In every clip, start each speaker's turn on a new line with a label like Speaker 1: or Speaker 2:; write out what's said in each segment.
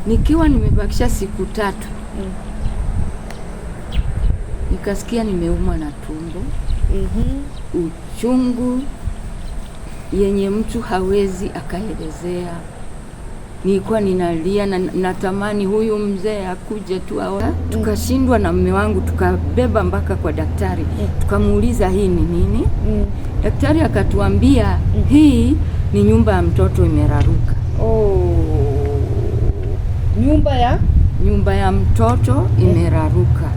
Speaker 1: Nikiwa nimebakisha siku 3 nikasikia nimeumwa na tumbo. Uchungu yenye mtu hawezi akaelezea. Nilikuwa ninalia na natamani huyu mzee akuje tu aone. Tukashindwa na mume wangu, tukabeba mpaka kwa daktari. Tukamuuliza hii ni nini? Daktari akatuambia hii ni nyumba ya mtoto imeraruka. Nyumba ya mtoto imeraruka.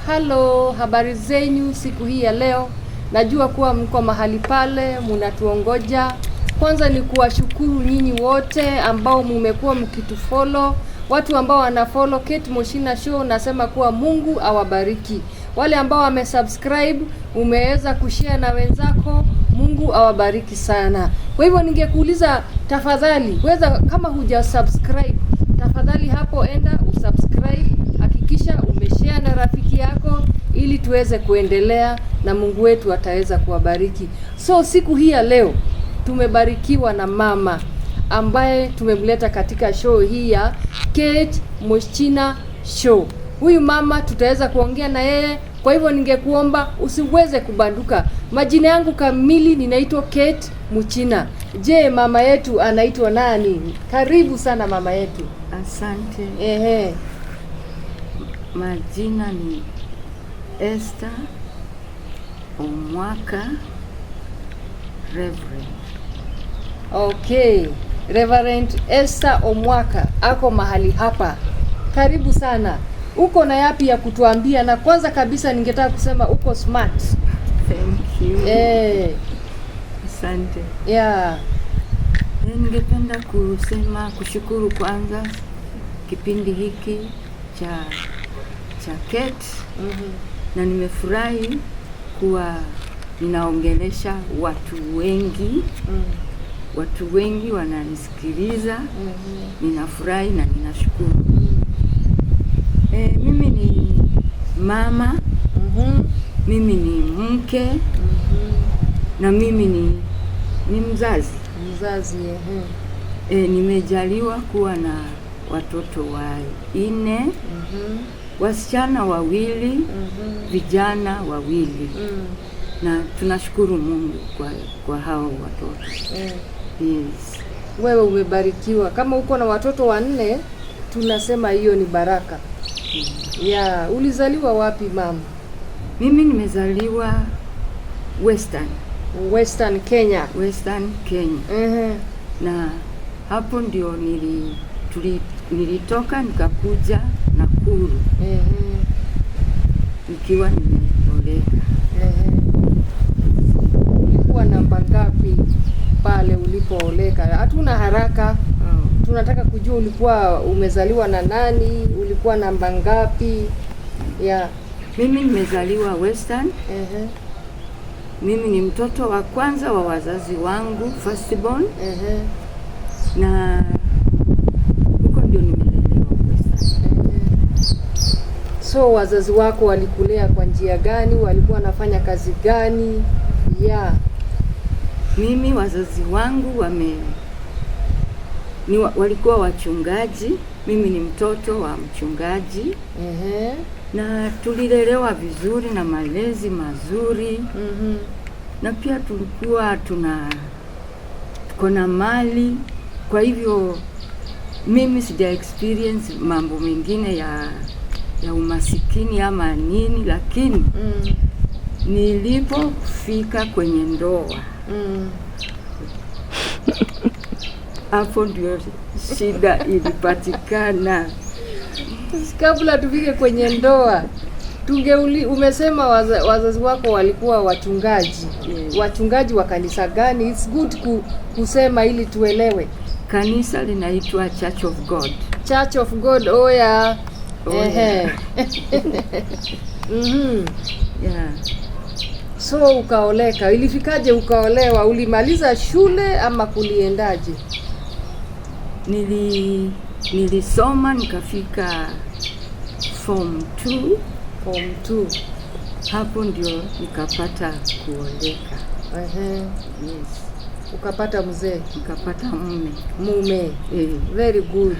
Speaker 2: Halo, habari zenyu siku hii ya leo. Najua kuwa mko mahali pale mnatuongoja. Kwanza ni kuwashukuru nyinyi wote ambao mmekuwa mkitufollow. Watu ambao wanafollow Kate Muchina Show, nasema kuwa Mungu awabariki. Wale ambao wamesubscribe, umeweza kushare na wenzako, Mungu awabariki sana. Kwa hivyo ningekuuliza tafadhali, kama hujasubscribe, tafadhali hapo enda usubscribe, hakikisha umeshare na rafiki yako ili tuweze kuendelea na Mungu wetu ataweza kuwabariki. So siku hii ya leo tumebarikiwa na mama ambaye tumemleta katika show hii ya Kate Muchina Show. Huyu mama tutaweza kuongea na yeye, kwa hivyo ningekuomba usiweze kubanduka. Majina yangu kamili ninaitwa Kate Muchina. Je, mama yetu anaitwa nani? Karibu sana mama yetu.
Speaker 1: Asante. Majina ni Esther Omwaka Reverend.
Speaker 2: Okay, Reverend Esther Omwaka ako mahali hapa. Karibu sana. Uko na yapi ya kutuambia? Na kwanza kabisa ningetaka kusema uko smart.
Speaker 1: Thank you. Asante.
Speaker 2: Yeah.
Speaker 1: Ningependa kushukuru kwanza kipindi hiki cha Kate. Na nimefurahi kuwa ninaongelesha watu wengi. Watu wengi wananisikiliza. Ninafurahi na ninashukuru. Mimi ni mama. Mimi ni mke. Na mimi ni mzazi. Nimejaliwa kuwa na watoto 4. Wasichana 2, vijana 2. Na tunashukuru Mungu kwa hao watoto. Yes.
Speaker 2: Wewe umebarikiwa. Kama uko na watoto 4, tunasema hiyo ni baraka. Yeah, ulizaliwa wapi mama?
Speaker 1: Mimi nimezaliwa
Speaker 2: Western Kenya.
Speaker 1: Na hapo ndio nilitoka nikakuja Nakuru. Nikiwa nimeoleka.
Speaker 2: Ulikuwa namba ngapi pale ulipooleka? Hatuna haraka. Tunataka kujua ulikuwa umezaliwa na nani, ulikuwa namba ngapi? Yeah.
Speaker 1: Mimi nimezaliwa Western. Mimi ni mtoto wa kwanza wa wazazi wangu, firstborn. Na huko ndio nimelelewa Western.
Speaker 2: So wazazi wako walikulea kwa njia gani? Walikuwa wanafanya kazi gani? Yeah.
Speaker 1: Mimi wazazi wangu walikuwa wachungaji. Mimi ni mtoto wa mchungaji. Na tulilelewa vizuri na malezi mazuri. Na pia tulikuwa tuko na mali. Kwa hivyo mimi sija experience mambo mengine ya umasikini ama nini, lakini nilipofika kwenye ndoa hapo ndio shida ilipatikana.
Speaker 2: Kabla tufike kwenye ndoa, umesema wazazi wako walikuwa wachungaji. Wachungaji wa kanisa gani? It's good kusema ili tuelewe.
Speaker 1: Kanisa linaitwa Church of God.
Speaker 2: Church of God. Yeah. So ukaoleka. Ilifikaje ukaolewa? Ulimaliza shule ama kuliendaje?
Speaker 1: Nilisoma nikafika form 2. Hapo ndio nikapata kuoleka. Yes.
Speaker 2: Ukapata mzee,
Speaker 1: nikapata
Speaker 2: mume. Very good.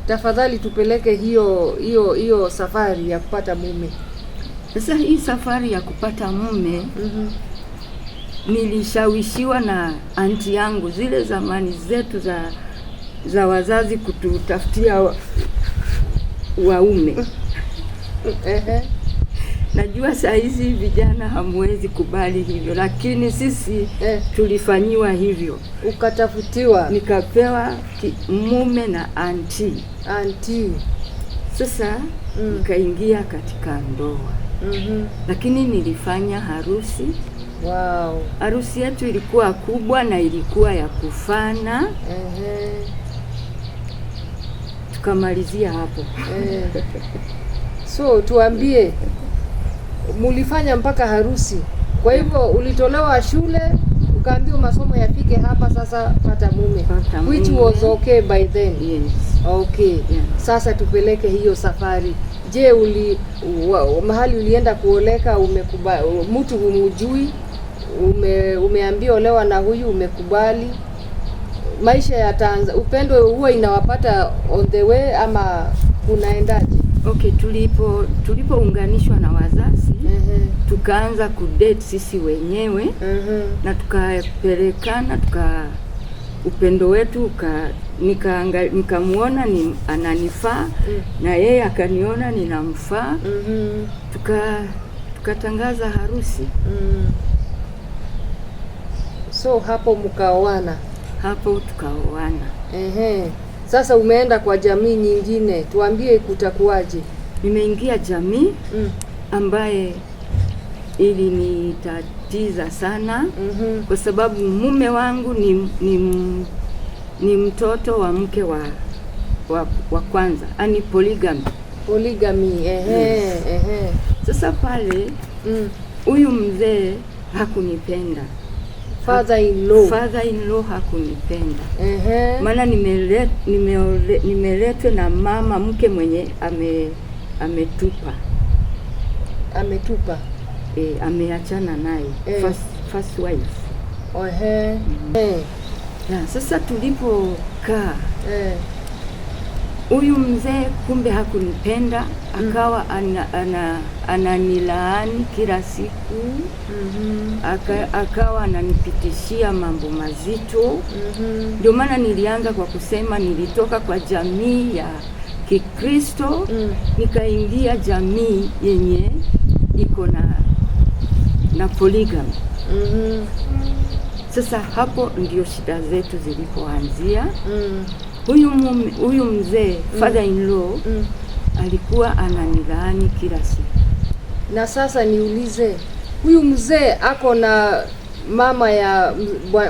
Speaker 2: Tafadhali tupeleke hiyo safari ya kupata mume.
Speaker 1: Sasa hii safari ya kupata mume nilishawishiwa na anti yangu, zile zamani zetu za wazazi kututafutia waume. Najua saa hizi vijana hamwezi kubali hivyo, lakini sisi tulifanyiwa hivyo.
Speaker 2: Ukatafutiwa?
Speaker 1: Nikapewa mume na anti. Sasa nikaingia katika ndoa. Lakini nilifanya harusi.
Speaker 2: Wow.
Speaker 1: Harusi yetu ilikuwa kubwa na ilikuwa ya kufana. Tukamalizia hapo.
Speaker 2: So tuambie, mulifanya mpaka harusi. Kwa hivyo ulitolewa shule, ukaambiwa masomo yapike hapa, sasa pata mume. Which was okay by then.
Speaker 1: Yes.
Speaker 2: Okay.
Speaker 1: Yeah.
Speaker 2: Sasa tupeleke hiyo safari. Je, mahali ulienda kuoleka, mtu humjui, umeambiwa olewa na huyu, umekubali? Maisha yataanza, upendo huwa inawapata on the way ama kunaendaje?
Speaker 1: Okay, tulipounganishwa na wazazi, tukaanza kudate sisi wenyewe, na tukapelekana, upendo wetu nikamuona ananifaa, na yeye akaniona ninamfaa. Tukatangaza harusi.
Speaker 2: So hapo mkaoana?
Speaker 1: Hapo tukaoana.
Speaker 2: Sasa umeenda kwa jamii nyingine, tuambie kutakuwaje? Nimeingia
Speaker 1: jamii ambaye ilinitatiza sana, kwa sababu mume wangu ni mtoto wa mke wa kwanza, ani polygamy. Sasa pale huyu mzee hakunipenda. Father-in-law hakunipenda. Maana nimeletwe na mama mke mwenye ametupa. Ameachana naye. First wife. Sasa tulipokaa, huyu mzee kumbe hakunipenda, akawa ananilaani kila siku. Akawa ananipitishia mambo mazito. Ndio maana nilianza kwa kusema nilitoka kwa jamii ya Kikristo, nikaingia jamii yenye iko na polygamy. Sasa hapo ndio shida zetu zilipoanzia. Huyu mzee father-in-law alikuwa ananilaani kila siku.
Speaker 2: Na sasa niulize, huyu mzee ako na mama ya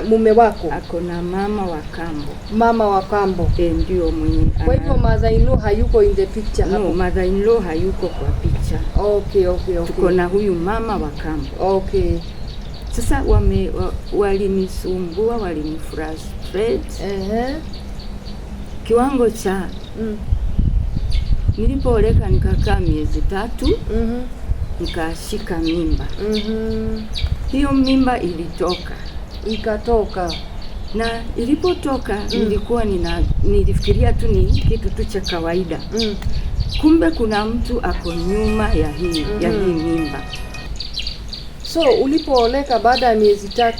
Speaker 2: mume wako?
Speaker 1: Ako na mama wa kambo.
Speaker 2: Mama wa kambo?
Speaker 1: Ndio mwenye.
Speaker 2: Kwa hivyo mother-in-law hayuko in the picture hapo?
Speaker 1: No, mother-in-law hayuko kwa picha.
Speaker 2: Okay.
Speaker 1: Tuko na huyu mama wa kambo.
Speaker 2: Okay.
Speaker 1: Sasa walinisumbua, walinifrustrate. Kiwango cha nilipooleka nikakaa miezi 3, nikashika mimba. Hiyo mimba ikatoka, na ilipotoka nilifikiria tu ni kitu tu cha kawaida. Kumbe kuna mtu ako nyuma ya hii mimba.
Speaker 2: So ulipooleka baada ya miezi 3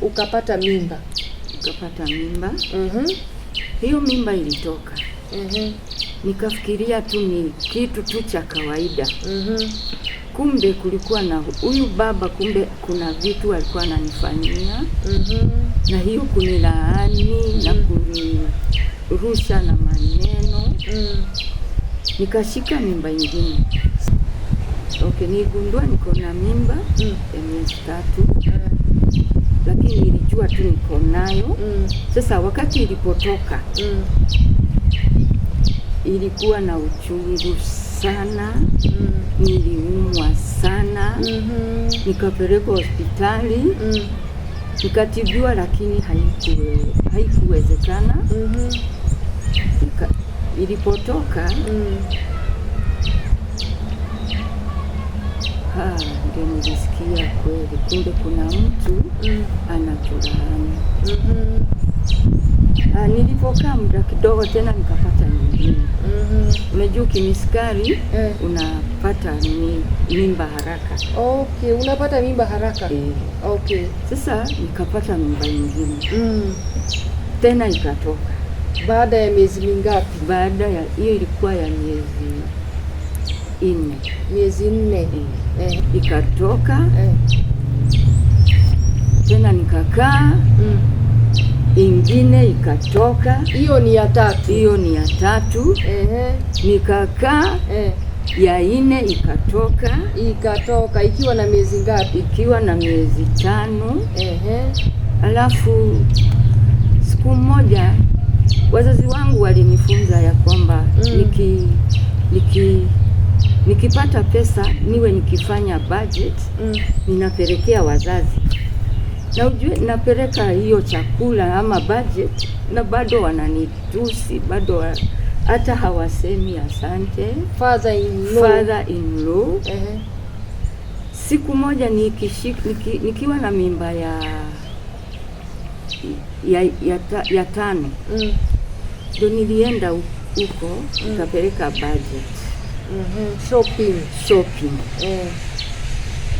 Speaker 2: ukapata mimba.
Speaker 1: Hiyo mimba ilitoka. Nikafikiria tu ni kitu tu cha kawaida. Kumbe kulikuwa na huyu baba, kumbe kuna vitu alikuwa ananifanyia. Na hiyo kunilaani na kunirusha na maneno. Nikashika mimba ingine. Okay, nigundua niko na mimba ya miezi 3. Lakini nilijua tu niko nayo. Sasa wakati ilipotoka, ilikuwa na uchungu sana. Niliumwa sana. Nikapelekwa hospitali. Nikatibiwa, lakini haikuwezekana. Ilipotoka, ndio nilisikia kweli kumbe kuna mtu anatulaani. Nilipokaa muda kidogo tena nikapata nyingine. Unajua kimiskari unapata mimba haraka.
Speaker 2: Okay, unapata mimba haraka. Okay.
Speaker 1: Sasa nikapata mimba nyingine. Tena ikatoka.
Speaker 2: Baada ya miezi mingapi?
Speaker 1: Baada ya hiyo ilikuwa ya miezi 4.
Speaker 2: Miezi 4.
Speaker 1: Ikatoka. Tena nikakaa. Ingine ikatoka.
Speaker 2: Hiyo ni ya 3.
Speaker 1: Hiyo ni ya 3. Nikakaa. Ya 4 ikatoka.
Speaker 2: Ikatoka ikiwa na miezi ngapi?
Speaker 1: Ikiwa na miezi 5. Alafu siku moja wazazi wangu walinifunza ya kwamba nikipata pesa niwe nikifanya budget ninapelekea wazazi. Na ujue napeleka hiyo chakula ama budget na bado wananitusi, bado hata hawasemi asante. Father in law. Siku moja nikiwa na mimba ya 5. Ndio nilienda huko nikapeleka budget. Shopping.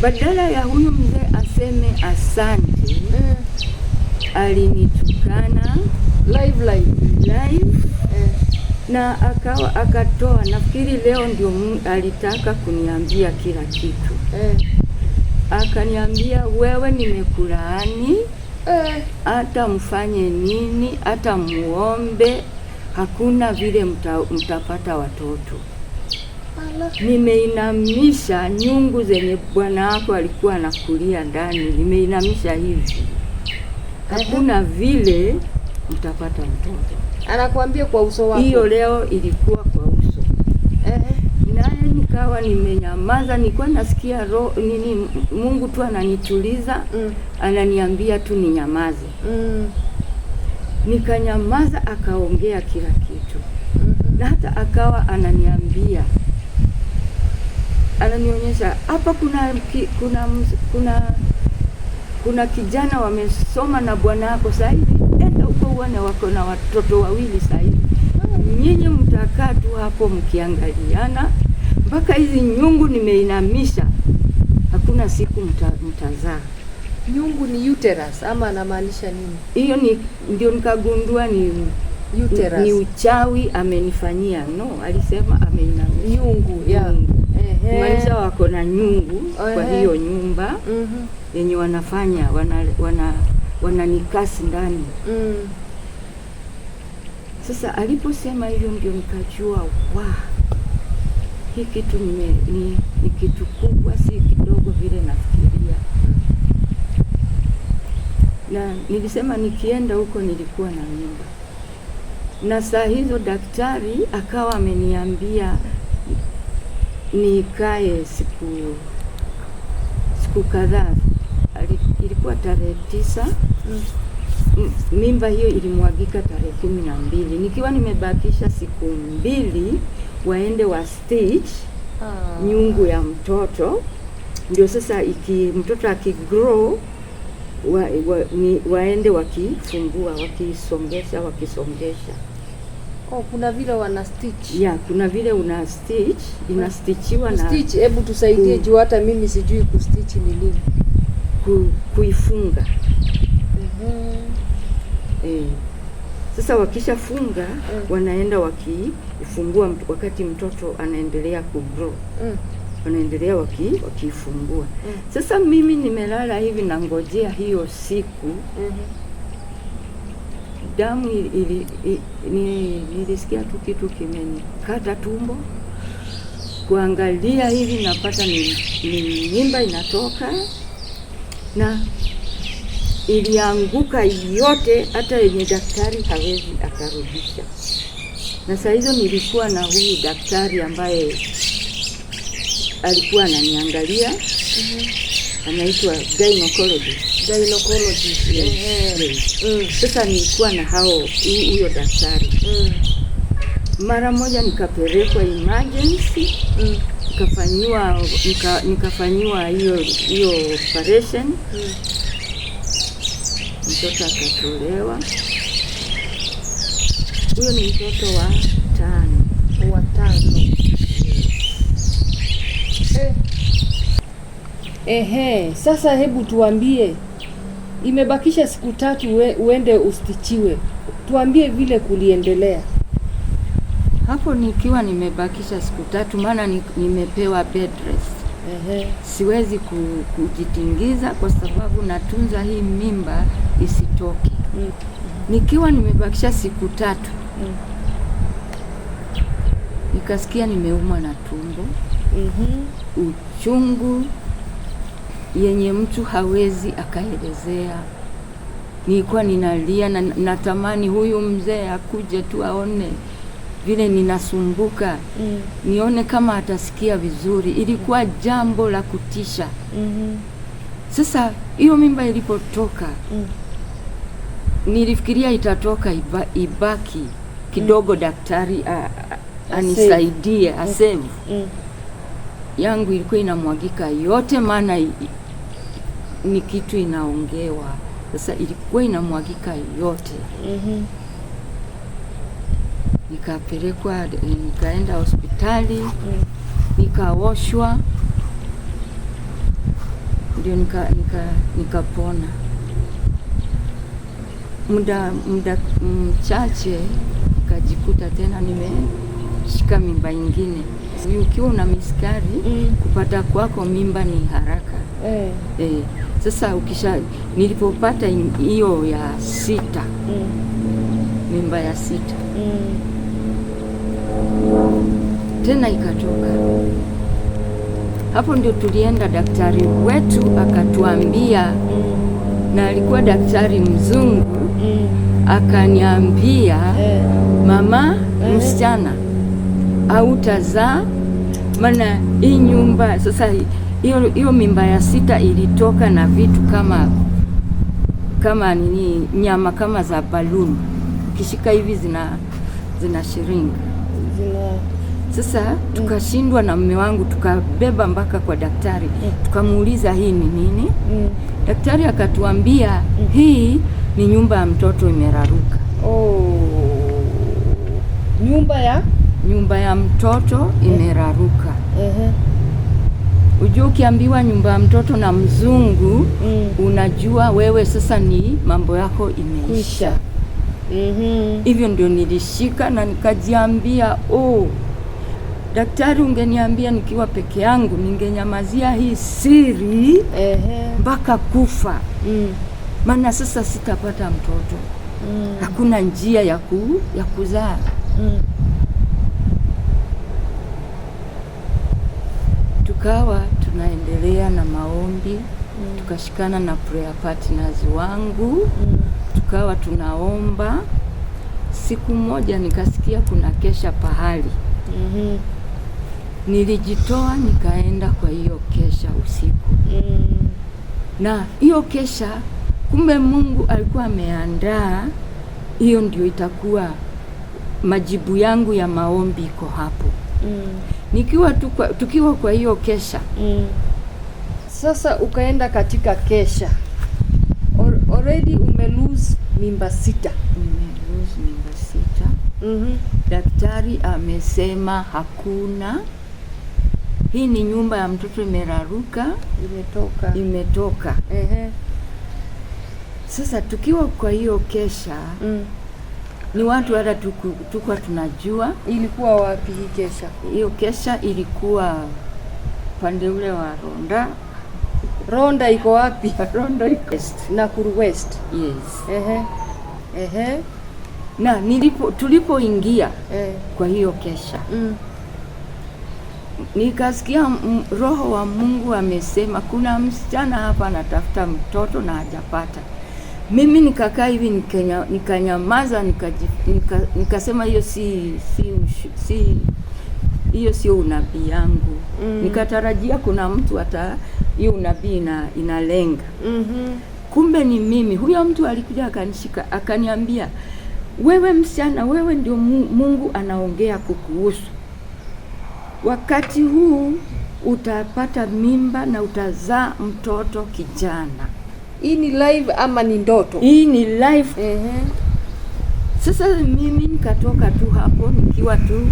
Speaker 1: Badala ya huyu mzee aseme asante, alinitukana live. Na akatoa, nafikiri leo ndio alitaka kuniambia kila kitu. Akaniambia, wewe nimekulaani, hata mfanye nini, hata muombe, hakuna vile mtapata watoto. Nimeinamisha nyungu zenye bwana wako alikuwa anakulia ndani, nimeinamisha hivi, hakuna vile mtapata mtoto.
Speaker 2: Anakuambia kwa uso wako.
Speaker 1: Hiyo leo ilikuwa kwa uso. Naye nikawa nimenyamaza, nilikuwa nasikia Mungu tu ananituliza, ananiambia tu ninyamaze. Nikanyamaza, akaongea kila kitu. Na hata akawa ananionyesha hapa kuna kijana wamesoma na bwana wako sasa hivi, enda huko uone wako na watoto 2 sasa hivi. Nyinyi mtakaa tu hapo mkiangaliana mpaka hizi nyungu nimeinamisha, hakuna siku mtazaa.
Speaker 2: Nyungu ni uterus ama anamaanisha nini?
Speaker 1: Hiyo ndio nikagundua ni
Speaker 2: uterus.
Speaker 1: Ni uchawi amenifanyia. No, alisema ameinamisha
Speaker 2: nyungu.
Speaker 1: Maanisha wako na nyungu kwa hiyo nyumba yenye wanafanya wananikasi ndani. Sasa aliposema hivyo ndio nikajua hii kitu ni kitu kubwa, si kidogo vile nafikiria. Na nilisema nikienda huko nilikuwa na mimba. Na saa hizo daktari akawa ameniambia nikae siku kadhaa. Ilikuwa tarehe 9. Mimba hiyo ilimwagika tarehe 12. Nikiwa nimebakisha siku 2 waende wa stitch nyungu ya mtoto. Ndio sasa mtoto akigrow waende wakifungua, wakisongesha.
Speaker 2: Kuna vile wana stitch.
Speaker 1: Kuna vile una stitch, inastitchiwa na
Speaker 2: stitch. Hebu tusaidie juu hata mimi sijui kustitch ni nini.
Speaker 1: Kuifunga. Sasa wakishafunga wanaenda wakifungua wakati mtoto anaendelea kugrow. Wanaendelea wakifungua. Sasa mimi nimelala hivi na ngojea hiyo siku. Damu nilisikia tu kitu kimenikata tumbo. Kuangalia hivi napata ni mimba inatoka, na ilianguka yote, hata yenye daktari hawezi akarudisha. Na saa hizo nilikuwa na huyu daktari ambaye alikuwa ananiangalia. Anaitwa gynecologist. Sasa nilikuwa na huyo daktari. Mara moja nikapelekwa emergency, nikafanywa hiyo operation. mtoto akatolewa. Huyo ni mtoto wa 5.
Speaker 2: Sasa hebu tuambie, imebakisha siku 3 uende ustichiwe. Tuambie vile kuliendelea
Speaker 1: hapo. Nikiwa nimebakisha siku 3, maana nimepewa bed rest. Siwezi kujitingiza kwa sababu natunza hii mimba isitoke. Nikiwa nimebakisha siku 3, nikasikia nimeumwa na tumbo. Uchungu yenye mtu hawezi akaelezea. Nilikuwa ninalia na natamani huyu mzee akuje tu aone vile ninasumbuka, nione kama atasikia vizuri. Ilikuwa jambo la kutisha. Sasa hiyo mimba ilipotoka, nilifikiria itatoka ibaki kidogo, daktari anisaidie asave. Yangu ilikuwa inamwagika yote, maana ni kitu inaongewa. Sasa ilikuwa inamwagika yote. Nikapelekwa, nikaenda hospitali, nikaoshwa, ndio nikapona. Muda mchache nikajikuta tena nimeshika mimba ingine. Ukiwa una miskari, kupata kwako mimba ni haraka. Sasa nilipopata hiyo ya 6, mimba ya 6, tena ikatoka. Hapo ndio tulienda, daktari wetu akatuambia, na alikuwa daktari mzungu, akaniambia, mama msichana, hautazaa, maana hii nyumba sasa. Hiyo mimba ya 6 ilitoka na vitu kama nini, nyama kama za balloon, ukishika hivi zina shiringa. Sasa tukashindwa na mume wangu, tukabeba mpaka kwa daktari, tukamuuliza hii ni nini. Daktari akatuambia, hii ni nyumba ya mtoto imeraruka. Nyumba ya mtoto imeraruka. Ujue ukiambiwa nyumba ya mtoto na mzungu, unajua wewe sasa ni mambo yako imeisha. Hivyo ndio nilishika na nikajiambia, daktari, ungeniambia nikiwa peke yangu, ningenyamazia hii siri mpaka kufa. Maana sasa sitapata mtoto. Hakuna njia ya kuzaa. Tukawa tunaendelea na maombi, tukashikana na prayer partners wangu, tukawa tunaomba. Siku moja nikasikia kuna kesha pahali. Nilijitoa nikaenda kwa hiyo kesha usiku. Na hiyo kesha, kumbe Mungu alikuwa ameandaa, hiyo ndio itakuwa majibu yangu ya maombi iko hapo. Tukiwa kwa hiyo kesha.
Speaker 2: Sasa ukaenda katika kesha. Already umelose mimba 6.
Speaker 1: Nimelose mimba 6. Daktari amesema hakuna. Hii ni nyumba ya mtoto imeraruka, imetoka. Sasa tukiwa kwa hiyo kesha, ni watu hata tukua tunajua.
Speaker 2: Ilikuwa wapi hii kesha?
Speaker 1: Hiyo kesha ilikuwa pande ule wa Ronda.
Speaker 2: Ronda iko wapi?
Speaker 1: Ronda iko
Speaker 2: Nakuru West.
Speaker 1: Yes.
Speaker 2: Na
Speaker 1: tulipoingia kwa hiyo kesha, nikasikia Roho wa Mungu amesema kuna msichana hapa anatafuta mtoto na hajapata. Mimi nikakaa hivi nikanyamaza, nikasema hiyo hiyo sio unabii yangu. Nikatarajia kuna mtu hata hiyo unabii inalenga. Kumbe ni mimi. Huyo mtu alikuja akanishika, akaniambia, wewe msichana, wewe ndio Mungu anaongea kukuhusu. Wakati huu utapata mimba na utazaa mtoto kijana.
Speaker 2: Hii ni live ama ni ndoto?
Speaker 1: Hii ni live. Sasa mimi nikatoka tu hapo nikiwa tu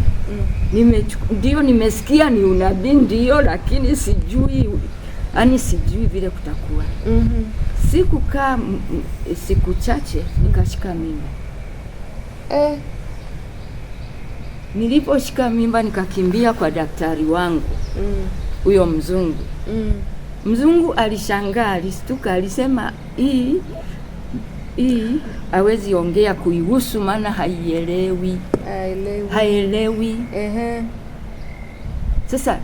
Speaker 1: ndio nimesikia ni unabii ndio, lakini sijui sijui vile kutakuwa. Sikukaa siku chache nikashika mimba. Niliposhika mimba nikakimbia kwa daktari wangu huyo mzungu. Mzungu alishangaa, alistuka, alisema hii hawezi ongea kuihusu maana haielewi. Sasa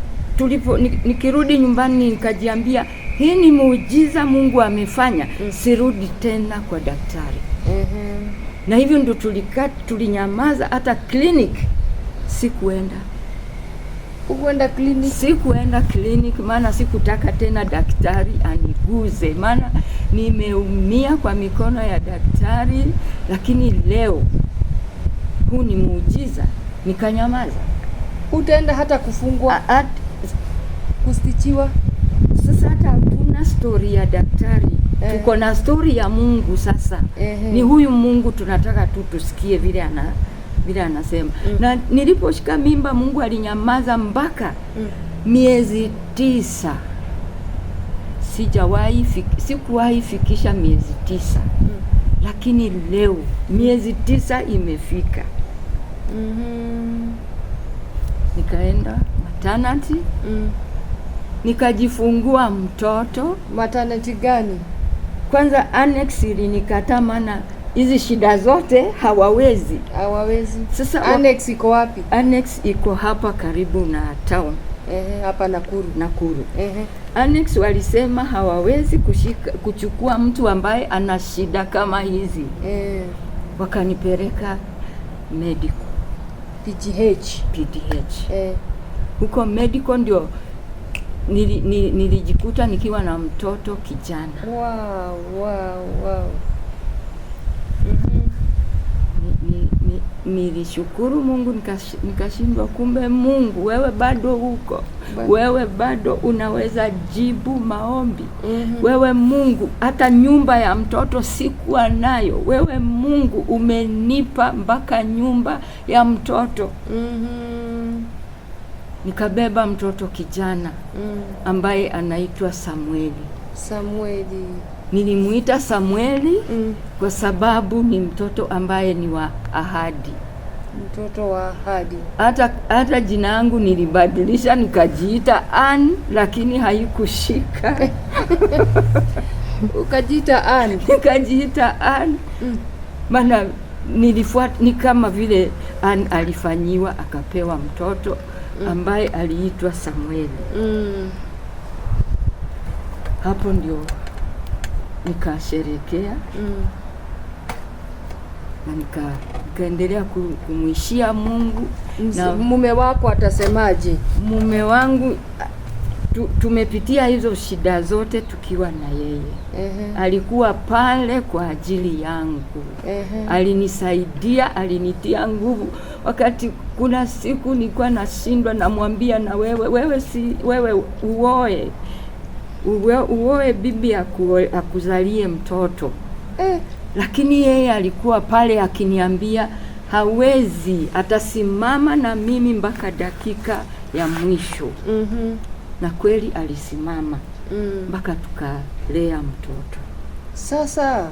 Speaker 1: nikirudi nyumbani nikajiambia hii ni muujiza Mungu amefanya, sirudi tena kwa daktari. Na hivyo ndo tulinyamaza, hata clinic sikuenda. Sikuenda clinic maana sikutaka tena daktari aniguze, maana nimeumia kwa mikono ya daktari. Lakini leo huu ni muujiza, nikanyamaza.
Speaker 2: Utaenda hata kufungwa, kustichiwa? Sasa
Speaker 1: hata hakuna story ya daktari, tuko na story ya Mungu. Sasa ni huyu Mungu tunataka tu tusikie vile anasema. Na niliposhika mimba Mungu alinyamaza mpaka miezi 9. Sikuwahi fikisha miezi 9. Lakini leo miezi 9 imefika. Nikaenda maternity. Nikajifungua mtoto.
Speaker 2: Maternity gani?
Speaker 1: Kwanza annex ilinikataa maana hizi shida zote hawawezi. Sasa
Speaker 2: annex iko wapi?
Speaker 1: Annex iko hapa karibu na town.
Speaker 2: Hapa Nakuru.
Speaker 1: Annex walisema hawawezi kuchukua mtu ambaye ana shida kama hizi. Wakanipeleka medical. PDH. Huko medical ndio nilijikuta nikiwa na mtoto kijana.
Speaker 2: Wow.
Speaker 1: Nilishukuru Mungu, nikashindwa. Kumbe Mungu wewe bado huko. Wewe bado unaweza jibu maombi. Wewe Mungu, hata nyumba ya mtoto sikuwa nayo, wewe Mungu umenipa mpaka nyumba ya mtoto. Nikabeba mtoto kijana ambaye anaitwa Samueli. Nilimuita Samueli kwa sababu ni mtoto ambaye ni wa ahadi.
Speaker 2: Mtoto wa ahadi.
Speaker 1: Hata jina langu nilibadilisha nikajiita Ann, lakini haikushika.
Speaker 2: Ukajiita Ann?
Speaker 1: Nikajiita Ann. Maana nilifuata ni kama vile Ann alifanyiwa akapewa mtoto ambaye aliitwa Samueli. Hapo ndio nikasherekea. Na nikaendelea kumwishia Mungu.
Speaker 2: Na mume wako atasemaje?
Speaker 1: Mume wangu tumepitia hizo shida zote tukiwa na yeye. Alikuwa pale kwa ajili yangu. Alinisaidia, alinitia nguvu. Wakati kuna siku nilikuwa nashindwa, namwambia na wewe uoe bibi akuzalie mtoto. Lakini yeye alikuwa pale akiniambia hawezi, atasimama na mimi mpaka dakika ya mwisho. Na kweli alisimama mpaka tukalea mtoto.
Speaker 2: Sasa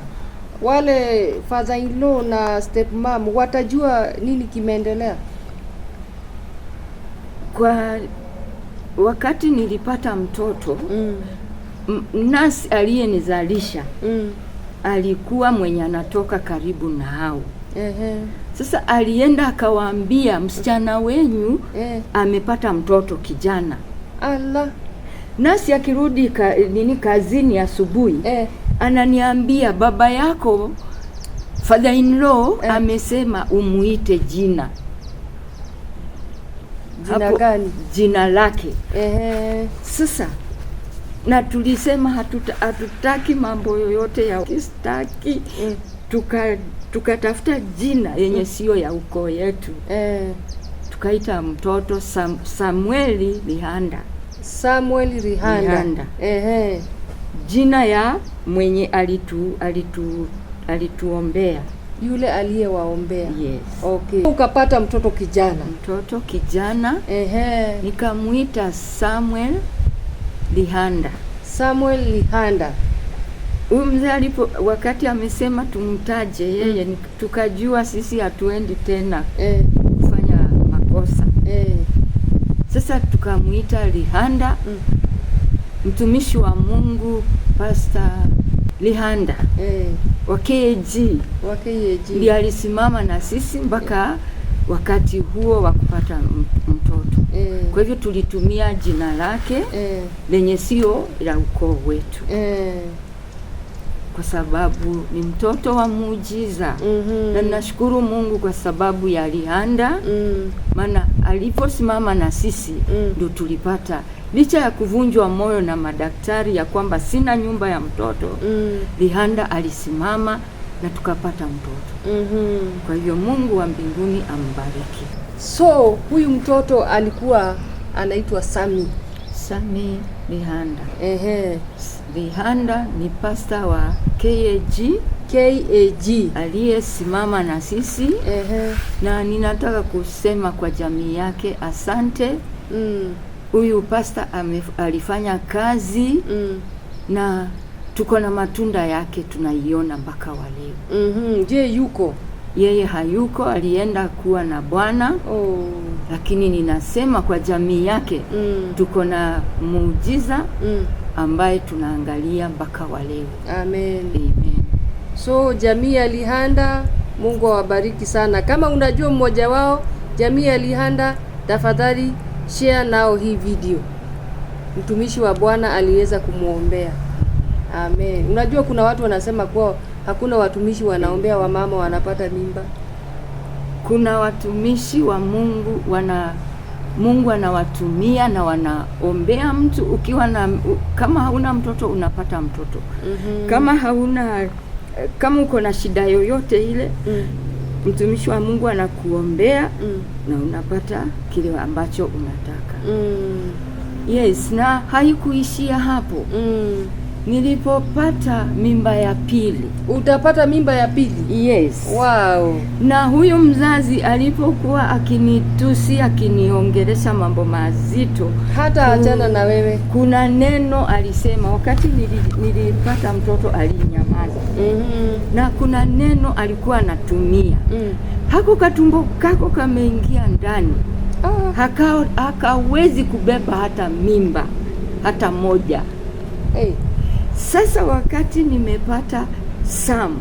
Speaker 2: wale father in law na step mom watajua nini kimeendelea?
Speaker 1: Kwa wakati nilipata mtoto, nasi aliyenizalisha alikuwa mwenye anatoka karibu na hao. Sasa alienda akawaambia msichana wenyu amepata mtoto kijana.
Speaker 2: Allah.
Speaker 1: Nasi akirudi kazini asubuhi, ananiambia baba yako father in law amesema umuite jina.
Speaker 2: Jina gani?
Speaker 1: Jina lake. Sasa na tulisema hatutaki mambo yoyote ya kistaki. Tukatafuta jina yenye sio ya ukoo yetu. Tukaita mtoto
Speaker 2: Samuel Rihanda.
Speaker 1: jina ya mwenye alituombea.
Speaker 2: Yule aliyewaombea.
Speaker 1: Yes.
Speaker 2: Okay. Ukapata mtoto kijana.
Speaker 1: Mtoto kijana.
Speaker 2: Ehe.
Speaker 1: Nikamuita Samuel Lihanda.
Speaker 2: Samuel Lihanda.
Speaker 1: Huyu mzee wakati amesema tumtaje yeye, tukajua sisi hatuendi tena kufanya makosa. Sasa tukamuita Lihanda. Mtumishi wa Mungu Pastor Lihanda wa KAG ndiye alisimama na sisi mpaka wakati huo wa kupata mtoto. Kwa hivyo tulitumia jina lake lenye sio la ukoo wetu. Kwa sababu ni mtoto wa muujiza. Na nashukuru Mungu kwa sababu ya Lihanda. Maana aliposimama na sisi ndio tulipata, licha ya kuvunjwa moyo na madaktari ya kwamba sina nyumba ya mtoto. Lihanda alisimama na tukapata mtoto. Kwa hivyo Mungu wa mbinguni ambariki.
Speaker 2: So huyu mtoto alikuwa anaitwa Sami Lihanda. Lihanda
Speaker 1: ni pastor wa KAG aliyesimama na sisi. Na ninataka kusema kwa jamii yake asante. Huyu pastor alifanya kazi na tuko na matunda yake tunaiona mpaka wa leo.
Speaker 2: Je, yuko?
Speaker 1: Yeye hayuko, alienda kuwa na Bwana. Lakini ninasema kwa jamii yake tuko na muujiza ambaye tunaangalia mpaka wa leo.
Speaker 2: Amen.
Speaker 1: Amen.
Speaker 2: So jamii ya Lihanda, Mungu awabariki sana. Kama unajua mmoja wao jamii ya Lihanda, tafadhali share nao hii video. Mtumishi wa Bwana aliweza kumuombea. Amen. Unajua kuna watu wanasema kwa hakuna watumishi wanaombea wamama wanapata mimba.
Speaker 1: Kuna watumishi wa Mungu Mungu anawatumia na wanaombea mtu. Ukiwa na kama hauna mtoto unapata mtoto. Kama uko na shida yoyote ile, mtumishi wa Mungu anakuombea na unapata kile ambacho unataka. Yes, na haikuishia hapo. Nilipopata mimba ya pili.
Speaker 2: Utapata mimba ya pili?
Speaker 1: Yes.
Speaker 2: Wow.
Speaker 1: Na huyo mzazi alipokuwa akinitusi, akiniongelesha mambo mazito,
Speaker 2: hata achana na wewe,
Speaker 1: kuna neno alisema wakati nilipata mtoto, alinyamaza. Na kuna neno alikuwa anatumia. Hako katumbo kako kameingia ndani. Hakawezi kubeba hata mimba hata moja. Sasa wakati nimepata Sam,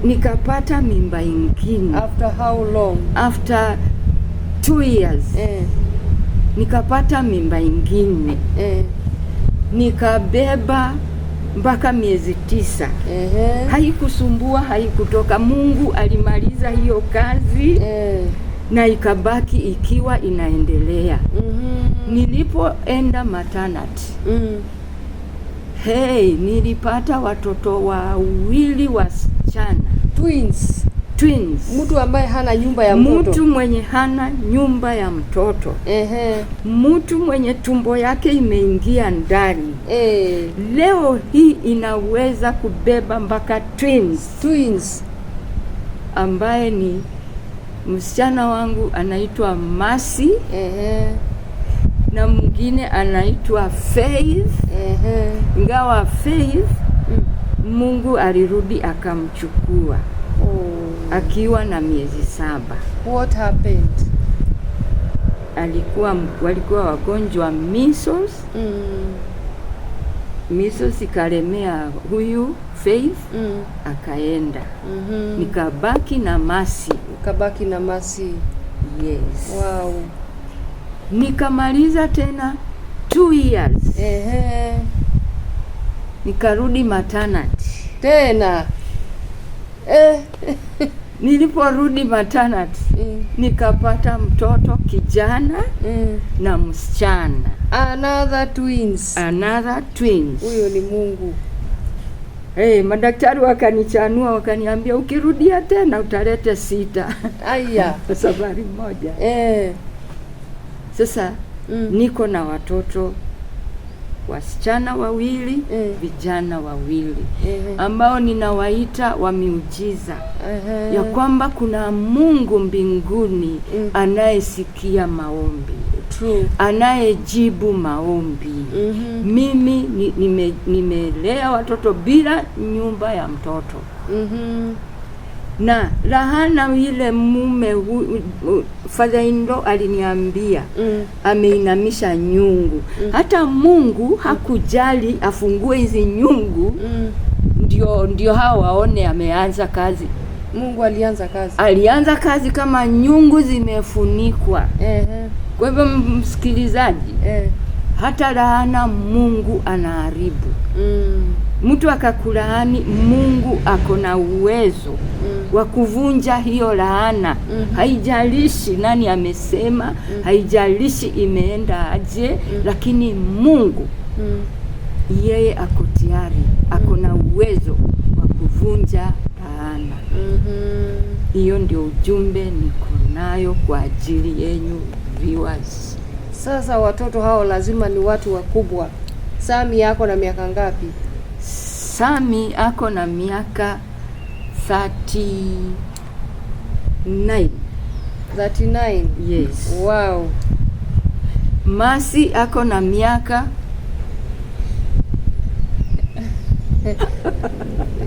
Speaker 1: nikapata mimba ingine.
Speaker 2: After how long?
Speaker 1: After 2 years. Nikapata mimba ingine. Nikabeba mpaka miezi 9. Haikusumbua, haikutoka. Mungu alimaliza hiyo kazi. Na ikabaki ikiwa inaendelea. Nilipoenda maternity, nilipata watoto wawili wasichana. Twins.
Speaker 2: Mtu ambaye hana nyumba ya mtoto.
Speaker 1: Mtu mwenye hana nyumba ya mtoto. Mtu mwenye tumbo yake imeingia ndani. Leo hii inaweza kubeba mpaka twins. Ambaye ni msichana wangu anaitwa Mercy. Na mwingine anaitwa Faith. Ingawa Faith Mungu alirudi akamchukua akiwa na miezi 7.
Speaker 2: What happened?
Speaker 1: Walikuwa wagonjwa measles. Measles ikalemea huyu Faith, akaenda. Nikabaki na Mercy.
Speaker 2: Ukabaki na Mercy.
Speaker 1: Yes.
Speaker 2: Wow.
Speaker 1: Nikamaliza tena 2 years. Nikarudi maternity
Speaker 2: tena.
Speaker 1: Niliporudi maternity nikapata mtoto kijana na msichana.
Speaker 2: Another twins. Huyo ni Mungu.
Speaker 1: Madaktari wakanichanua, wakaniambia ukirudia tena utalete 6.
Speaker 2: Aya.
Speaker 1: Safari moja. Sasa niko na watoto wasichana wawili, vijana wawili ambao ninawaita wa miujiza, ya kwamba kuna Mungu mbinguni anayesikia maombi, anayejibu maombi. Mimi nimelea watoto bila nyumba ya mtoto. Na lahana ile mume father-in-law aliniambia ameinamisha nyungu. Hata Mungu hakujali afungue hizi nyungu ndio hao waone ameanza kazi.
Speaker 2: Mungu alianza kazi.
Speaker 1: Alianza kazi kama nyungu zimefunikwa. Kwa hivyo msikilizaji, hata lahana Mungu anaharibu. Mtu akakulaani, Mungu ako na uwezo wa kuvunja hiyo laana. Haijalishi nani amesema, haijalishi imeenda aje, lakini Mungu yeye ako tayari, ako na uwezo wa kuvunja laana. Hiyo ndio ujumbe niko nayo kwa ajili yenu viewers.
Speaker 2: Sasa watoto hao lazima ni watu wakubwa. Sami yako na miaka ngapi?
Speaker 1: Sami ako na miaka 39.
Speaker 2: 39?
Speaker 1: Yes.
Speaker 2: Wow.
Speaker 1: Masi ako na miaka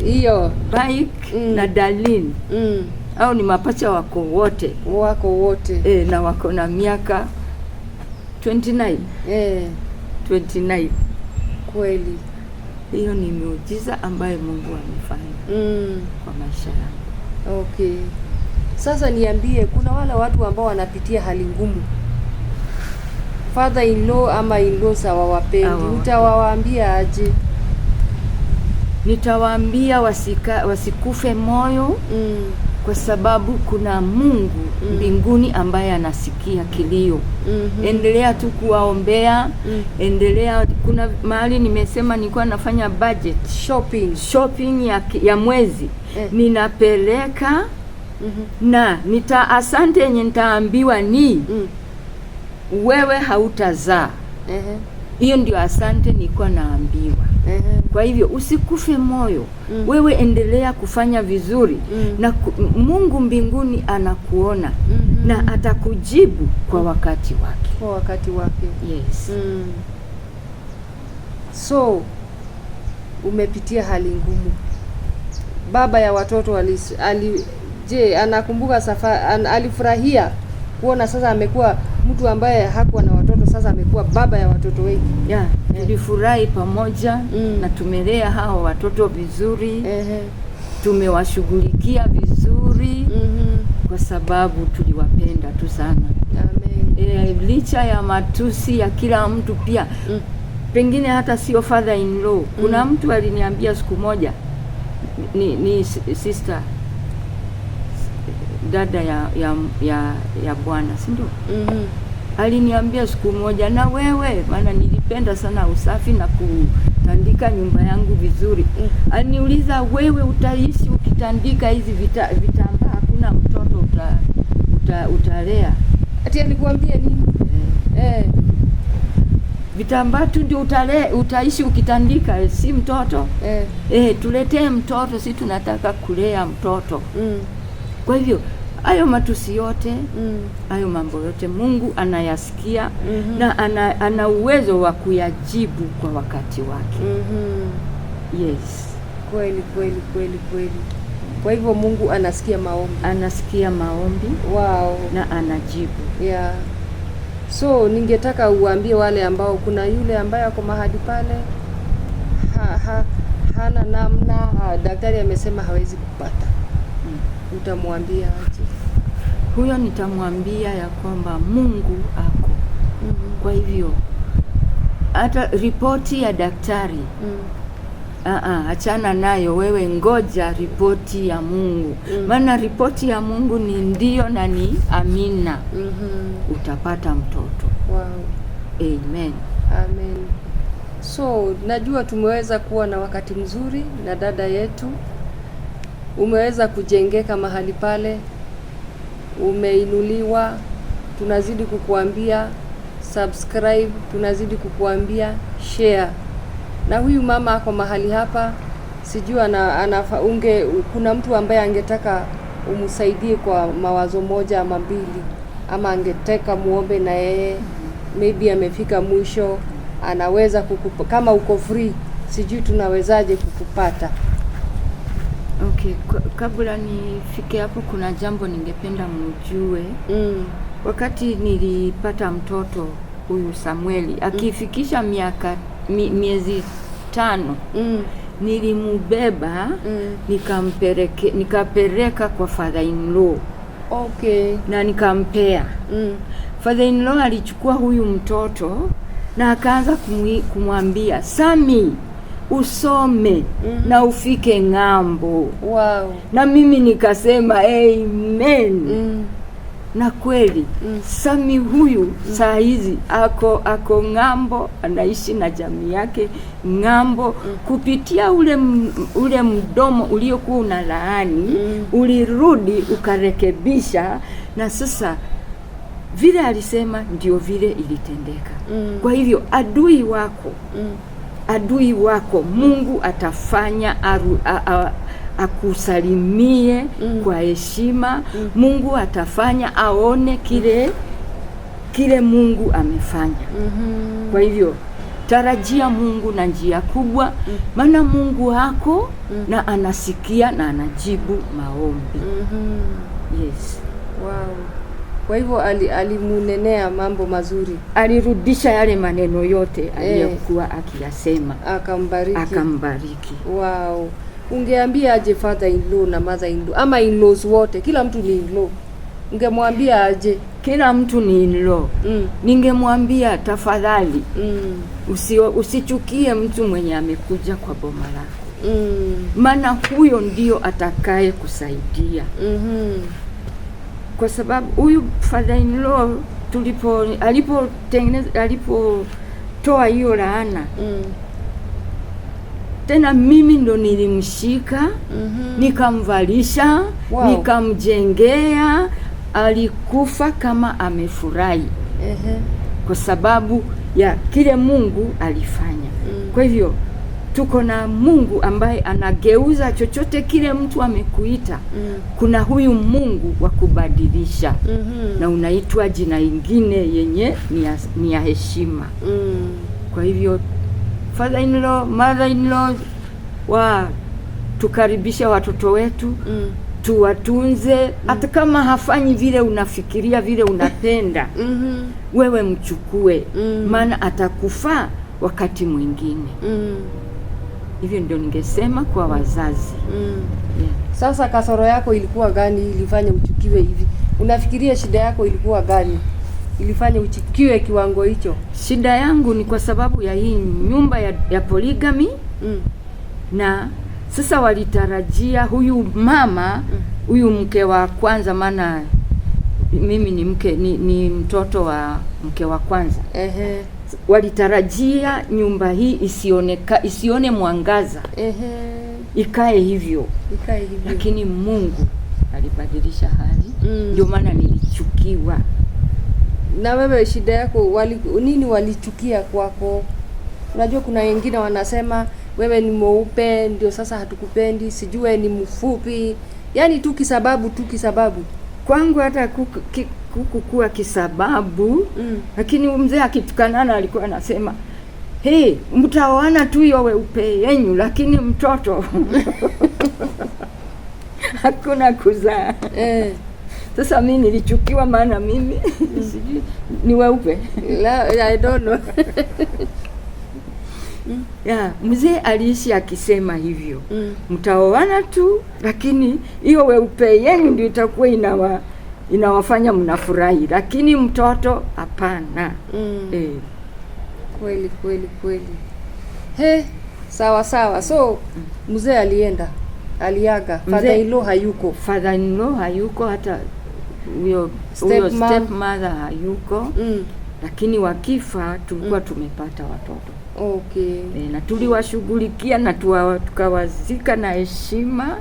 Speaker 2: hiyo
Speaker 1: Mike na Darlene au ni mapacha wako wote. Na wako na miaka 29. 29.
Speaker 2: Kweli.
Speaker 1: Hiyo ni miujiza ambayo Mungu amefanya kwa maisha yangu.
Speaker 2: Okay. Sasa niambie, kuna wale watu ambao wanapitia hali ngumu, father-in-law ama in-laws hawawapendi, utawaambia aje?
Speaker 1: Nitawaambia wasikufe moyo, kwa sababu kuna Mungu mbinguni ambaye anasikia kilio. Endelea tu kuwaombea, endelea. Kuna mahali nimesema nilikuwa nafanya budget shopping ya mwezi, ninapeleka na asante yenye nitaambiwa ni wewe hautazaa. Hiyo ndio asante nilikuwa naambiwa. Kwa hivyo usikufe moyo. Wewe endelea kufanya vizuri na Mungu mbinguni anakuona na atakujibu kwa wakati wake.
Speaker 2: Kwa wakati wake.
Speaker 1: Yes.
Speaker 2: So umepitia hali ngumu. Baba ya watoto anakumbuka safari, alifurahia kuona sasa amekuwa mtu ambaye hakuwa na watoto, sasa amekuwa baba ya watoto wengi.
Speaker 1: Tulifurahi pamoja na tumelea hao watoto vizuri. Tumewashughulikia vizuri kwa sababu tuliwapenda tu sana.
Speaker 2: Amen.
Speaker 1: Licha ya matusi ya kila mtu pia pengine hata sio father-in-law. Kuna mtu aliniambia siku moja, ni sister, dada ya Bwana, si ndio? Aliniambia siku moja, na wewe, maana nilipenda sana usafi na kutandika nyumba yangu vizuri. Aliniuliza, wewe utaishi ukitandika hizi vitambaa, hakuna mtoto utalea?
Speaker 2: Ati alikuambia nini?
Speaker 1: Vitambaa tu ndio utaishi ukitandika, si mtoto. Tuletee mtoto, si tunataka kulea mtoto. Kwa hivyo hayo matusi yote, hayo mambo yote Mungu anayasikia na ana uwezo wa kuyajibu kwa wakati wake. Yes.
Speaker 2: Kweli. Kwa hivyo Mungu anasikia maombi. Wow.
Speaker 1: Na anajibu.
Speaker 2: Yeah. So ningetaka uambie wale ambao kuna yule ambaye ako mahali pale hana namna, daktari amesema hawezi kupata. Utamwambia aje?
Speaker 1: Huyo nitamwambia ya kwamba Mungu ako. Kwa hivyo hata ripoti ya daktari achana nayo, wewe ngoja ripoti ya Mungu. Maana ripoti ya Mungu ni ndio na ni amina. Utapata mtoto.
Speaker 2: Wow.
Speaker 1: Amen.
Speaker 2: Amen. So najua tumeweza kuwa na wakati mzuri na dada yetu. Umeweza kujengeka mahali pale, umeinuliwa. Tunazidi kukuambia subscribe, tunazidi kukuambia share. Na huyu mama ako mahali hapa, sijui kuna mtu ambaye angetaka umsaidie kwa mawazo moja ama mbili, ama angetaka muombe na yeye, maybe amefika mwisho, anaweza kama uko free, sijui tunawezaje kukupata.
Speaker 1: Okay, kabla nifike hapo, kuna jambo ningependa mjue. Wakati nilipata mtoto huyu Samueli akifikisha miezi 5, nilimubeba nikapeleka kwa father in law.
Speaker 2: Okay.
Speaker 1: Na nikampea. Father in law alichukua huyu mtoto na akaanza kumwambia, Sami, usome na ufike ng'ambo.
Speaker 2: Wow.
Speaker 1: Na mimi nikasema amen. Na kweli Sami huyu saa hizi ako ng'ambo, anaishi na jamii yake ng'ambo. Kupitia ule mdomo uliokuwa unalaani, ulirudi ukarekebisha, na sasa vile alisema ndio vile ilitendeka. Kwa hivyo adui wako Mungu atafanya akusalimie kwa heshima. Mungu atafanya aone kile Mungu amefanya. Kwa hivyo tarajia Mungu na njia kubwa, maana Mungu hako na anasikia na anajibu maombi. Yes.
Speaker 2: Wow. Kwa hivyo alimunenea mambo mazuri,
Speaker 1: alirudisha yale maneno yote aliyokuwa akiyasema, akambariki.
Speaker 2: Wow. Ungeambia aje father in law na mother in law, ama in laws wote, kila mtu ni in law, ungemwambia aje?
Speaker 1: Kila mtu ni in law. Ningemwambia tafadhali, usichukie mtu mwenye amekuja kwa boma lako. Maana huyo ndio atakaye kusaidia. Kwa sababu huyu father in law alipotoa hiyo laana, tena mimi ndo nilimshika, nikamvalisha, nikamjengea, alikufa kama amefurahi. Kwa sababu ya kile Mungu alifanya. Kwa hivyo tuko na Mungu ambaye anageuza chochote kile mtu amekuita. Kuna huyu Mungu wa kubadilisha. Na unaitwa jina ingine yenye ni ya heshima. Kwa hivyo father in law, mother in law, tukaribisha watoto wetu, tuwatunze. Hata kama hafanyi vile unafikiria, vile unapenda, wewe mchukue, maana atakufaa wakati mwingine. Hivyo ndio ningesema kwa wazazi.
Speaker 2: Yeah. Sasa kasoro yako ilikuwa gani ilifanya uchukiwe hivi? Unafikiria shida yako ilikuwa gani ilifanya uchukiwe kiwango hicho?
Speaker 1: Shida yangu ni kwa sababu ya hii nyumba ya polygamy. Na sasa walitarajia huyu mama, huyu mke wa kwanza, maana mimi ni mtoto wa mke wa kwanza. Walitarajia nyumba hii isione mwangaza. Ikae hivyo. Lakini Mungu alibadilisha hali. Ndio maana nilichukiwa.
Speaker 2: Na wewe shida yako nini walichukia kwako? Unajua kuna wengine wanasema wewe ni mweupe ndio sasa hatukupendi, sijue ni mfupi. Yaani tu kisababu.
Speaker 1: Kwangu hata kukuwa kisababu. Lakini mzee akitukanana alikuwa anasema, hey, mtaoana tu hiyo weupe yenyu, lakini mtoto hakuna kuzaa. Sasa mimi nilichukiwa, maana mimi sijui ni weupe.
Speaker 2: I don't know.
Speaker 1: Mzee aliishi akisema hivyo. Mtaoana tu, lakini hiyo weupe yenu ndio itakuwa inawafanya mnafurahi, lakini mtoto hapana.
Speaker 2: Kweli. Sawa. So mzee aliaga. Father in law
Speaker 1: hayuko, hata huyo stepmother hayuko. Lakini wakifa tulikuwa tumepata watoto.
Speaker 2: Okay.
Speaker 1: Na tuliwashughulikia na tukawazika na heshima.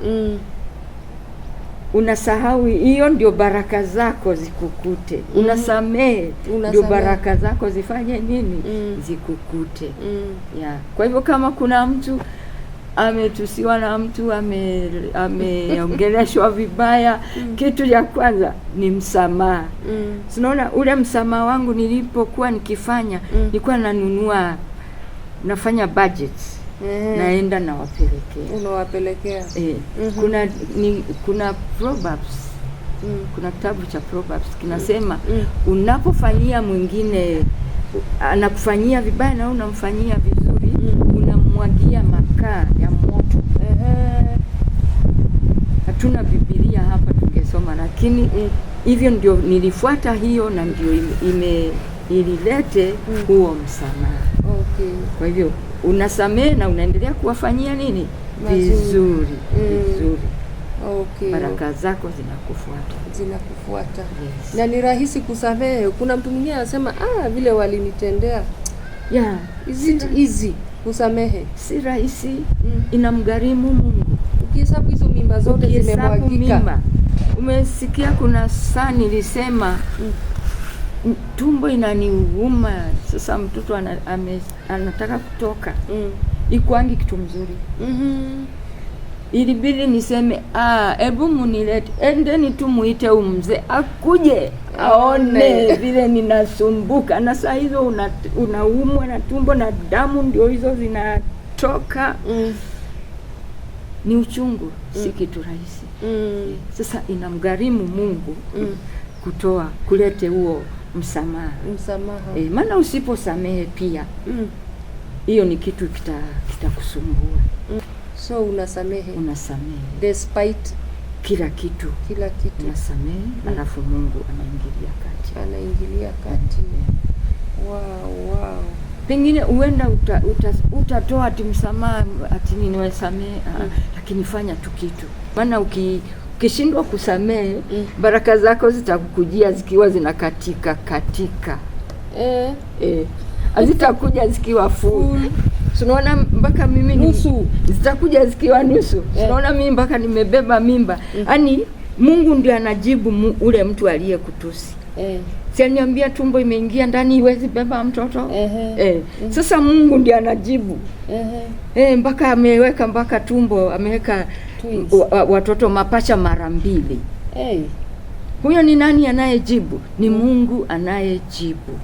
Speaker 1: unasahau, hiyo ndio baraka zako zikukute. Unasamehe ndio baraka zako zifanye nini? Zikukute. Yeah. Kwa hivyo kama kuna mtu ametusiwa na mtu ameongeleshwa vibaya, kitu cha kwanza ni msamaha. Unaona ule msamaha wangu nilipokuwa nikifanya, nilikuwa nafanya budgets. Naenda nawapelekea.
Speaker 2: Unawapelekea.
Speaker 1: Kuna Proverbs. Kuna kitabu cha Proverbs kinasema unapofanyia mwingine anakufanyia vibaya na unamfanyia vizuri, unamwagia makaa ya moto. Hatuna Biblia hapa tungesoma, lakini hivyo ndio nilifuata hiyo, na ndio ililete huo msamaha.
Speaker 2: Okay.
Speaker 1: Kwa hivyo unasamehe na unaendelea kuwafanyia nini? Vizuri.
Speaker 2: Okay.
Speaker 1: Baraka zako zinakufuata. Yes.
Speaker 2: Na ni rahisi kusamehe. Kuna mtu mwingine anasema vile walinitendea.
Speaker 1: Yeah,
Speaker 2: is it easy kusamehe?
Speaker 1: Si rahisi. Inamgharimu Mungu.
Speaker 2: Ukihesabu hizo mimba zote zimemwagika.
Speaker 1: Umesikia kuna saa nilisema tumbo inaniuma, sasa mtoto anataka kutoka. Ikuangi kitu mzuri. Ilibidi niseme hebu munilete, endeni tu muite mzee akuje aone vile ninasumbuka. Na saa hizo unaumwa na tumbo na damu ndio hizo zinatoka. Ni uchungu, si kitu rahisi. Sasa inamgharimu Mungu kulete huo msamaha. Maana usiposamehe pia hiyo ni kitu kitakusumbua.
Speaker 2: So unasamehe despite
Speaker 1: kila kitu unasamehe. Alafu Mungu anaingilia kati.
Speaker 2: Wow.
Speaker 1: Pengine uenda utatoa ati msamaha ati nimesamehe, lakini fanya tu kitu. Maana ukishindwa kusamehe, baraka zako zitakukujia zikiwa zinakatika. Hazitakuja zikiwa full. Unaona mpaka mimi
Speaker 2: nusu
Speaker 1: zitakuja zikiwa nusu. Unaona mimi mpaka nimebeba mimba. Yaani Mungu ndiye anajibu ule mtu aliyekutusi. Si aliniambia tumbo imeingia ndani iwezi beba mtoto. Sasa Mungu ndiye anajibu. Mpaka ameweka mpaka tumbo ameweka watoto mapacha mara 2. Huyo ni nani anayejibu? Ni Mungu anayejibu.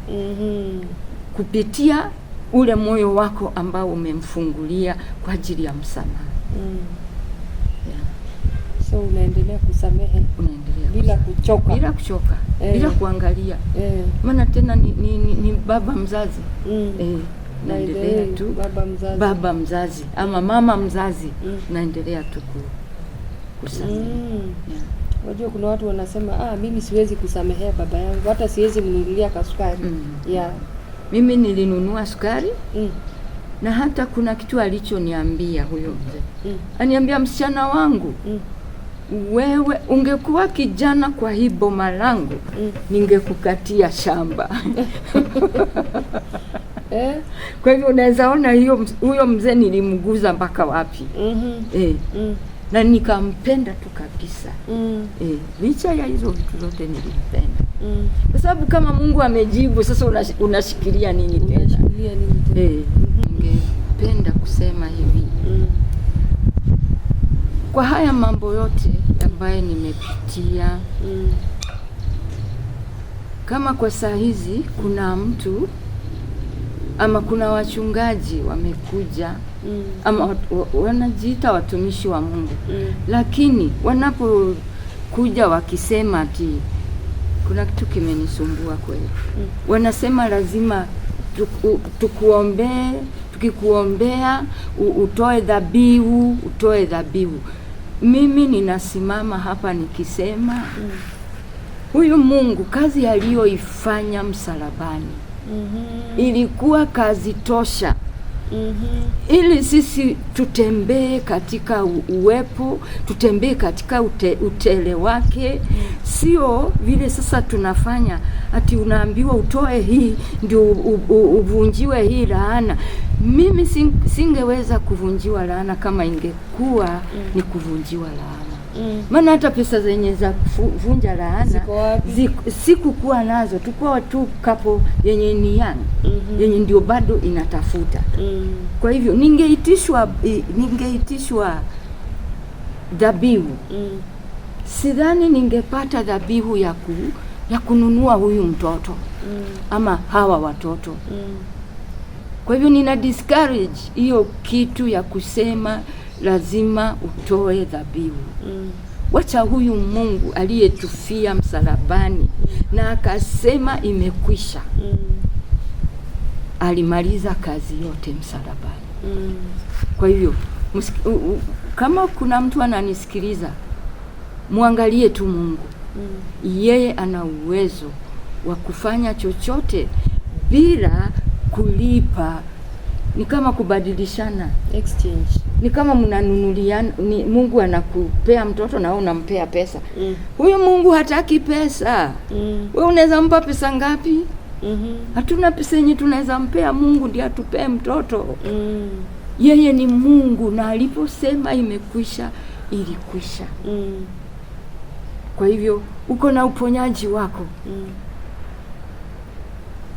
Speaker 1: Kupitia ule moyo wako ambao umemfungulia kwa ajili ya msamaha.
Speaker 2: So unaendelea kusamehe, bila kuchoka,
Speaker 1: bila kuangalia. Maana tena ni baba mzazi. Naendelea tu baba mzazi ama mama mzazi, naendelea tu kusamehe.
Speaker 2: Unajua kuna watu wanasema mimi siwezi kusamehea baba yangu, hata siwezi mnunulia kasukari.
Speaker 1: Mimi nilinunua sukari. Na hata kuna kitu alichoniambia huyo mzee. Aniambia, msichana wangu, wewe ungekuwa kijana kwa hii boma langu, ningekukatia shamba. Kwa hivyo unaweza ona huyo mzee nilimguza mpaka wapi. Na nikampenda tu kabisa. Licha ya hizo vitu zote nilimpenda. Kwa sababu kama Mungu amejibu, sasa unashikilia nini tena? Ningependa kusema hivi. Kwa haya mambo yote ambayo nimepitia, kama kwa saa hizi kuna mtu ama kuna wachungaji wamekuja ama wanajiita watumishi wa Mungu, lakini wanapokuja wakisema ati kuna kitu kimenisumbua kweli, wanasema lazima tukuombee, tukikuombea utoe dhabihu. Mimi ninasimama hapa nikisema huyu Mungu kazi aliyoifanya msalabani ilikuwa kazi tosha. Ili sisi tutembee katika uwepo, tutembee katika utele wake. Sio vile sasa tunafanya ati unaambiwa utoe hii ndio uvunjiwe hii laana. Mimi singeweza kuvunjiwa laana kama ingekuwa ni kuvunjiwa laana. Maana hata pesa zenye za kuvunja laana sikukuwa nazo, tukua tu kapo yenye ni young, yenye ndio bado inatafuta. Kwa hivyo ningeitishwa dhabihu. Sidhani ningepata dhabihu ya kununua huyu mtoto ama hawa watoto. Kwa hivyo nina discourage hiyo kitu ya kusema lazima utoe dhabihu. Wacha huyu Mungu aliyetufia msalabani na akasema imekwisha. Alimaliza kazi yote msalabani. Kwa hivyo kama kuna mtu ananisikiliza, muangalie tu Mungu. Yeye ana uwezo wa kufanya chochote bila kulipa. Ni kama kubadilishana, exchange. Ni kama mnanunuliana, Mungu anakupea mtoto na wewe unampea pesa. Huyu Mungu hataki pesa. Wewe unaweza mpa pesa ngapi? Hatuna pesa yenye tunaweza mpea Mungu ndiye atupee mtoto. Yeye ni Mungu na aliposema imekwisha, ilikwisha. Kwa hivyo uko na uponyaji wako.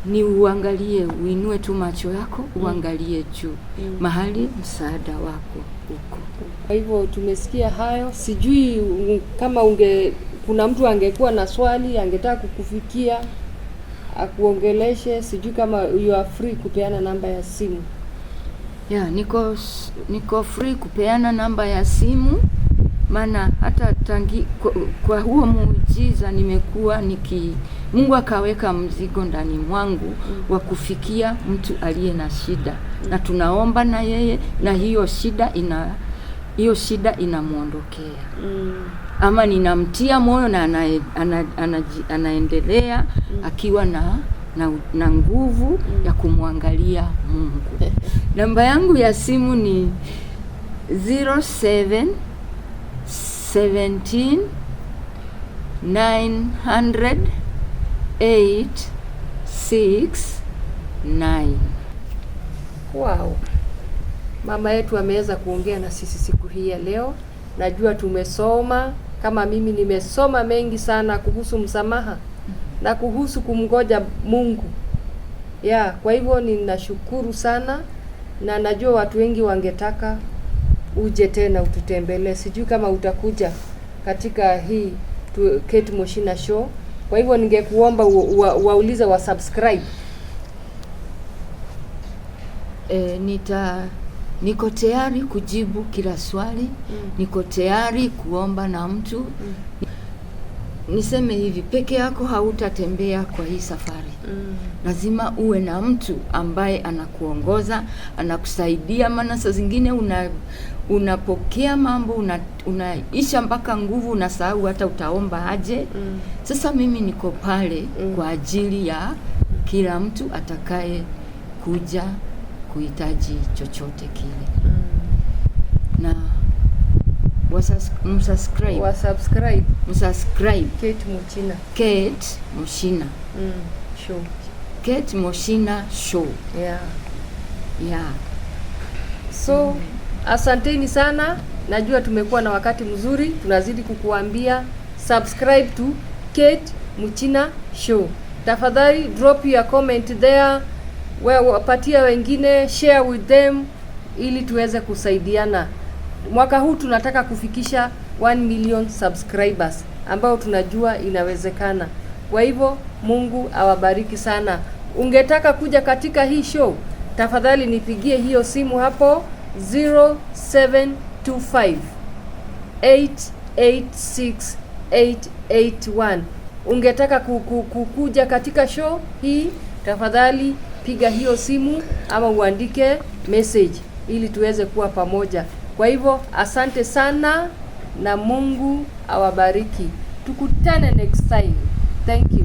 Speaker 1: Ni uangalie, uinue tu macho yako, uangalie juu. Mahali msaada wako uko.
Speaker 2: Kwa hivyo tumesikia hayo. Sijui kama kuna mtu angekuwa na swali, angetaka kukufikia, akuongeleshe, sijui kama you are free kupeana namba ya simu.
Speaker 1: Yeah, niko free kupeana namba ya simu. Maana hata kwa huo muujiza nimekuwa Mungu akaweka mzigo ndani mwangu wa kufikia mtu aliye na shida. Na tunaomba na yeye na hiyo shida inamuondokea. Ama ninamtia moyo na anaendelea akiwa na nguvu ya kumwangalia Mungu. Namba yangu ya simu ni 0717 900 869.
Speaker 2: Wow. Mama yetu ameweza kuongea na sisi siku hii ya leo. Najua tumesoma, kama mimi nimesoma mengi sana kuhusu msamaha na kuhusu kumngoja Mungu. Kwa hivyo ninashukuru sana, na najua watu wengi wangetaka uje tena ututembelee. Sijui kama utakuja katika hii Kate Muchina Show. Kwa hivyo ningekuomba waulize wa subscribe.
Speaker 1: Niko tayari kujibu kila swali. Niko tayari kuomba na mtu. Niseme hivi, peke yako hautatembea kwa hii safari. Lazima uwe na mtu ambaye anakuongoza, anakusaidia. Maana saa zingine unapokea mambo, unaisha mpaka nguvu, unasahau hata utaomba aje. Sasa mimi niko pale kwa ajili ya kila mtu atakaye kuja kuhitaji chochote kile. Na msubscribe Kate Muchina
Speaker 2: Show.
Speaker 1: Kate Muchina Show.
Speaker 2: So asanteni sana. Najua tumekuwa na wakati mzuri. Tunazidi kukuambia subscribe to Kate Muchina Show. Tafadhali drop your comment there. Wapatia wengine, share with them ili tuweze kusaidiana. Mwaka huu tunataka kufikisha 1 million subscribers, ambao tunajua inawezekana. Kwa hivyo Mungu awabariki sana. Ungetaka kuja katika hii show, tafadhali nipigie hiyo simu hapo 0725 886 881. Ungetaka kukuja katika show hii, tafadhali piga hiyo simu ama uandike message ili tuweze kuwa pamoja. Kwa hivyo asante sana na Mungu awabariki. Tukutane next time. Thank you.